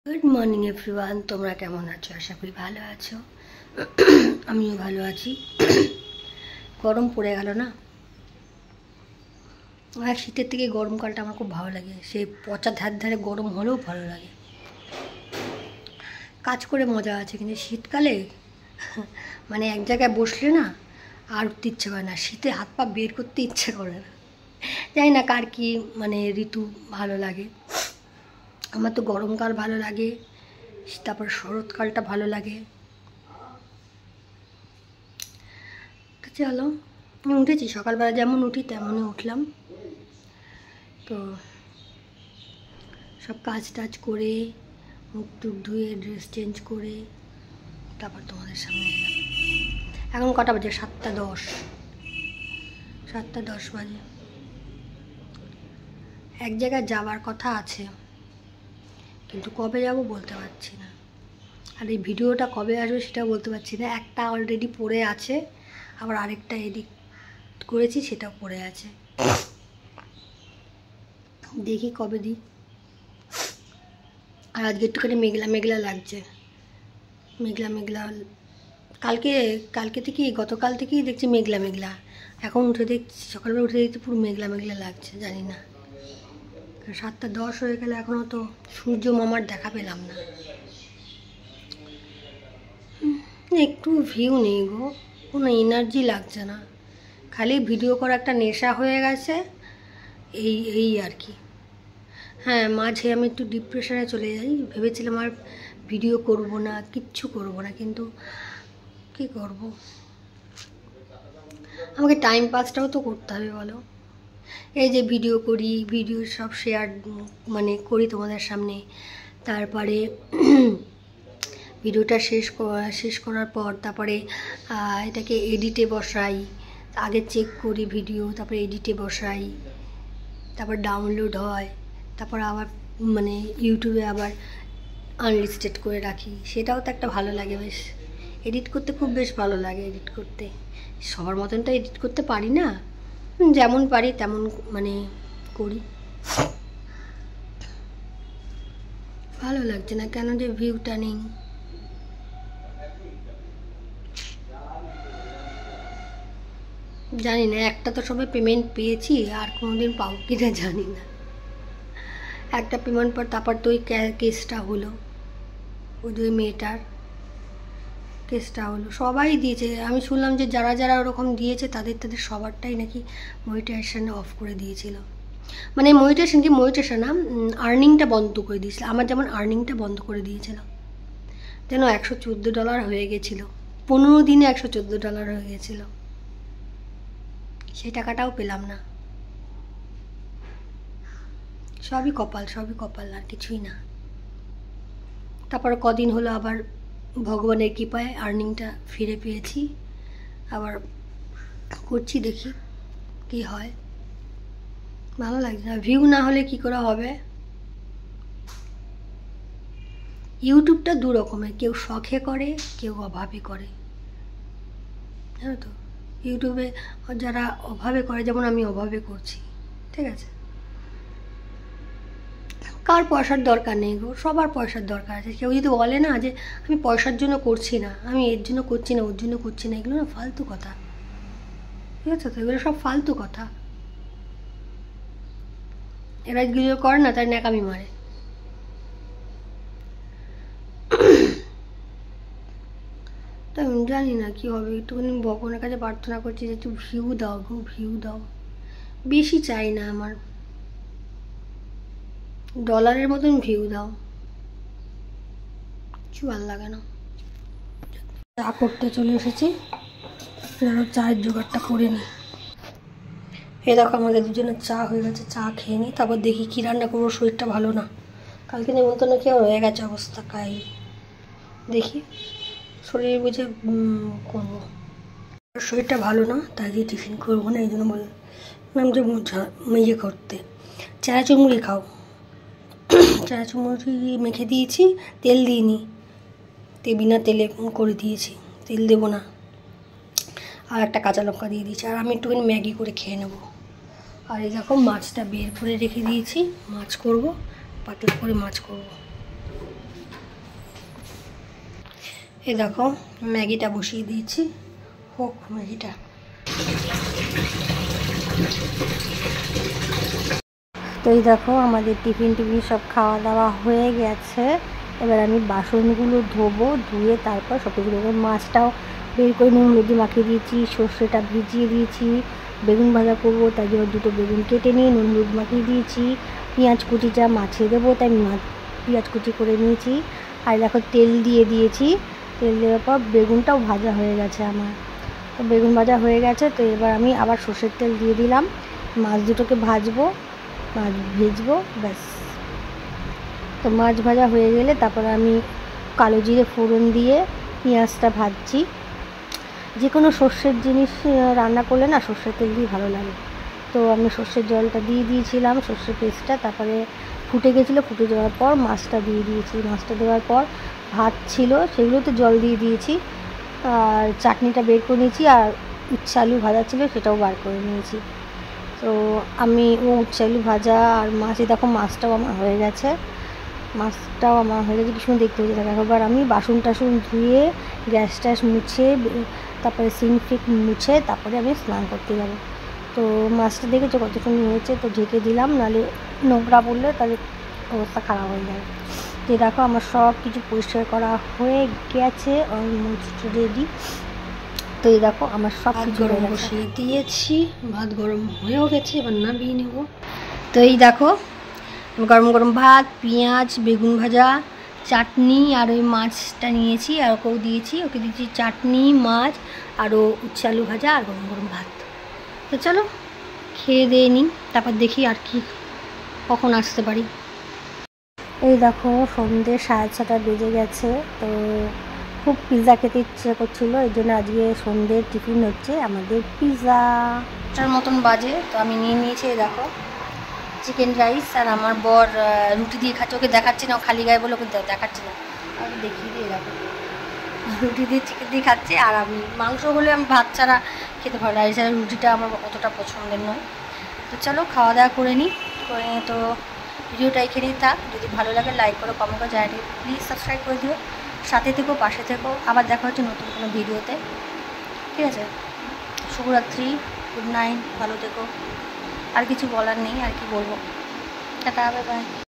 Good morning everyone, তোমরা কেমন আছো? আশা করি ভালো আছো। আমিও ভালো আছি। গরম পড়ে গেল না, আর শীতের থেকে গরমকালটা আমার খুব ভালো লাগে। সে পচা ধার ধারে গরম হলেও ভালো লাগে, কাজ করে মজা আছে। কিন্তু শীতকালে মানে এক জায়গায় বসলে না আর উঠতে ইচ্ছে করে না, শীতে হাত পা বের করতে ইচ্ছে করে না। জানি না কার কি মানে ঋতু ভালো লাগে। আমার তো গরমকাল ভালো লাগে, তারপর শরৎকালটা ভালো লাগে। চলো, আমি উঠেছি সকালবেলা, যেমন উঠি তেমনই উঠলাম। তো সব কাজ টাজ করে মুখ টুক ধুয়ে ড্রেস চেঞ্জ করে তারপর তোমাদের সামনে এলাম। এখন কটা বাজে? 7:10। 7:10 বাজে। এক জায়গায় যাওয়ার কথা আছে, কিন্তু কবে যাব বলতে পারছি না। আর এই ভিডিওটা কবে আসবে সেটাও বলতে পারছি না। একটা অলরেডি পড়ে আছে, আবার আরেকটা এডিট করেছি সেটাও পড়ে আছে। দেখি কবে দিই। আর আজকে একটুখানি মেঘলা মেঘলা লাগছে, মেঘলা মেঘলা। কালকে থেকেই, গতকাল থেকেই দেখছি মেঘলা মেঘলা। এখন উঠে দেখছি, সকালবেলা উঠে দেখছি পুরো মেঘলা মেঘলা লাগছে। জানি না, 7:10 হয়ে গেলে এখনও তো সূর্য মামার দেখা পেলাম না। একটু ভিউ নেই গো, কোনো এনার্জি লাগছে না, খালি ভিডিও করা একটা নেশা হয়ে গেছে। এই আর কি। হ্যাঁ, মাঝে আমি একটু ডিপ্রেশনে চলে যাই, ভেবেছিলাম আর ভিডিও করব না, কিচ্ছু করব না, কিন্তু কী করব, আমাকে টাইম পাসটাও তো করতে হবে বলো। এই যে ভিডিও করি, ভিডিও সব শেয়ার মানে করি তোমাদের সামনে, তারপরে ভিডিওটা শেষ করার পর তারপরে এটাকে এডিটে বসাই। আগে চেক করি ভিডিও, তারপরে এডিটে বসাই, তারপর ডাউনলোড হয়, তারপর আবার মানে ইউটিউবে আবার আনলিস্টেড করে রাখি। সেটাও তো একটা ভালো লাগে বেশ, এডিট করতে খুব বেশ ভালো লাগে। এডিট করতে সবার মতন তো এডিট করতে পারি না, যেমন পারি তেমন মানে করি। ভালো লাগছে না কেন যে ভিউটা নেই, জানি না। একটা তো সবে পেমেন্ট পেয়েছি, আর কোনোদিন পাবো কি না জানি না। একটা পেমেন্ট পর তারপর তো ওই কেসটা হলো, ওই দুই মেয়েটার কেসটা হলো। সবাই দিয়েছে, আমি শুনলাম যে যারা যারা ওরকম দিয়েছে তাদের সবারটাই নাকি মনিটাইজেশনে অফ করে দিয়েছিল। মানে মনিটাইজেশন না, আর্নিংটা বন্ধ করে দিয়েছিল। আমার যেমন আর্নিংটা বন্ধ করে দিয়েছিল, যেন $114 হয়ে গেছিলো। 15 দিনে $114 হয়ে গেছিলো, সেই টাকাটাও পেলাম না। সবই কপাল, আর কিছুই না। তারপর কদিন হলো আবার ভগবানের কৃপায় আর্নিংটা ফিরে পেয়েছি, আবার করছি, দেখি কি হয়। ভালো লাগছে না, ভিউ না হলে কি করে হবে। ইউটিউবটা দু রকমের, কেউ শখে করে, কেউ অভাবে করে, জানো তো। ইউটিউবে যারা অভাবে করে, যেমন আমি অভাবে করছি, ঠিক আছে। কার পয়সার দরকার নেই গো, সবার পয়সার দরকার আছে। কেউ যদি বলে না যে আমি পয়সার জন্য করছি না, আমি এর জন্য করছি না, ওর জন্য করছি না, এগুলো না ফালতু কথা, ঠিক আছে তো। এগুলো সব ফালতু কথা। এরা যেগুলো করে না তার ন্যাকামি মারে। তাই আমি জানি না কী হবে। একটুখানি ভগবানের কাছে প্রার্থনা করছি যে একটু ভিউ দাও গো, ভিউ দাও। বেশি চাই না আমার, ডলারের মতন ভিউ দাও, কিছু ভালো লাগে না। চা করতে চলে এসেছি, আরও চায়ের জোগাড়টা করে নিই। এ দেখো আমাদের দুজনের চা হয়ে গেছে, চা খেয়ে নিই, তারপর দেখি কী রান্না করবো। শরীরটা ভালো না, কালকে নেমন্তন্ন খেয়ে হয়ে গেছে অবস্থা। খাই দেখি, শরীর বুঝে করবো। শরীরটা ভালো না, তাই দিয়ে টিফিন করবো না, এই জন্য বললাম যে ইয়ে করতে, চানা চুরমুড়ি খাও। চানা চুরমুড়ি মেখে দিয়েছি, তেল দিইনি, বিনা তেলে করে দিয়েছি, তেল দেবো না। আর একটা কাঁচা লঙ্কা দিয়ে দিয়েছি, আর আমি একটুখানি ম্যাগি করে খেয়ে নেবো। আর এই দেখো মাছটা বের করে রেখে দিয়েছি, মাছ করব, পাতলা করে মাছ করব। এই দেখো ম্যাগিটা বসিয়ে দিয়েছি, হোক ম্যাগিটা। তো এই দেখো আমাদের টিফিন সব খাওয়া দাওয়া হয়ে গেছে। এবার আমি বাসনগুলো ধোবো, ধুয়ে তারপর সব কিছু করবো। মাছটাও বের করে নুন হলুদ মাখিয়ে দিয়েছি, সর্ষেটা ভিজিয়ে দিয়েছি, বেগুন ভাজা করবো তাই জন্য দুটো বেগুন কেটে নিয়ে নুন হলুদ মাখিয়ে দিয়েছি। পেঁয়াজ কুচিটা মাছে দেবো তাই পেঁয়াজ কুচি করে নিয়েছি। আর দেখো তেল দিয়ে দিয়েছি, তেল দেওয়ার পর বেগুনটাও ভাজা হয়ে গেছে আমার। তো বেগুন ভাজা হয়ে গেছে, তো এবার আমি আবার সর্ষের তেল দিয়ে দিলাম। মাছ দুটোকে ভাজবো, মাছ ভেজবো, ব্যাস। তো মাছ ভাজা হয়ে গেলে তারপর আমি কালো জিরে ফোড়ন দিয়ে পেঁয়াজটা ভাজছি। যে কোনো সর্ষের জিনিস রান্না করলে না সর্ষের তেল দিয়ে ভালো লাগে। তো আমি সর্ষের জলটা দিয়ে দিয়েছিলাম, সর্ষের পেস্টটা, তারপরে ফুটে গেছিলো, ফুটে যাওয়ার পর মাছটা দিয়ে দিয়েছি। মাছটা দেওয়ার পর ভাত ছিল সেগুলোতে জল দিয়ে দিয়েছি, আর চাটনিটা বের করে নিয়েছি, আর উচ্ছে আলু ভাজা ছিল সেটাও বার করে নিয়েছি। তো আমি উচ্ছে আলু ভাজা আর মাছ, দেখো মাছটাও আমার হয়ে গেছে, কি সুন্দর দেখতে হয়েছে। দেখো এবার আমি বাসন টাসন ধুয়ে গ্যাস ট্যাস মুছে তারপরে সিঙ্ক ফিক মুছে তারপরে আমি স্নান করতে যাবো। তো মাছটা দেখেছো কত সুন্দর হয়েছে, তো ঢেকে দিলাম, নাহলে নোংরা পড়লে তাহলে অবস্থা খারাপ হয়ে যাবে। তো দেখো আমার সব কিছু পরিষ্কার করা হয়ে গেছে, অলমোস্ট রেডি। তো এই দেখো আমার সব কিছু গরম বসিয়ে দিয়েছি, ভাত গরম হয়েও গেছে, এবার নামিয়ে নেব। তো এই দেখো গরম গরম ভাত, পেঁয়াজ, বেগুন ভাজা, চাটনি, আর ওই মাছটা নিয়েছি আর ওকেও দিয়েছি, ওকে দিয়েছি চাটনি, মাছ, আরও উচ্ছে আলু ভাজা আর গরম গরম ভাত। তো চলো খেয়ে দিয়ে নিই, তারপর দেখি আর কি কখন আসতে পারি। এই দেখো সন্ধ্যে 6:30 বেজে গেছে। তো খুব পিৎজা খেতে ইচ্ছে করছিলো, এই জন্য আজকে সন্ধ্যের টিফিন হচ্ছে আমাদের পিৎজাটার মতন বাজে। তো আমি নিয়ে নিয়েছি, দেখো চিকেন রাইস, আর আমার বর রুটি দিয়ে খাচ্ছে। ওকে দেখাচ্ছি না, খালি গায়ে বলে ওকে দেখাচ্ছি না, আমি দেখিয়ে দিয়ে দেখো রুটি দিয়ে চিকেন দিয়ে খাচ্ছে। আর আমি মাংস হলে আমি ভাত ছাড়া খেতে পারি, রাইস ছাড়া রুটিটা আমার অতটা পছন্দের নয়। তো চলো খাওয়া দাওয়া করে নিই, করে নিয়ে তো ভিডিওটা এখানেই থাক। যদি ভালো লাগে লাইক করো, কমেন্ট করো, জানাই প্লিজ সাবস্ক্রাইব করে দিও, সাথে থেকো, পাশে থেকো। আবার দেখা হচ্ছে নতুন কোনো ভিডিওতে, ঠিক আছে? শুভরাত্রি, গুড নাইট, ভালো থেকো। আর কিছু বলার নেই, আর কি বলবো, টাটা, বাই বাই।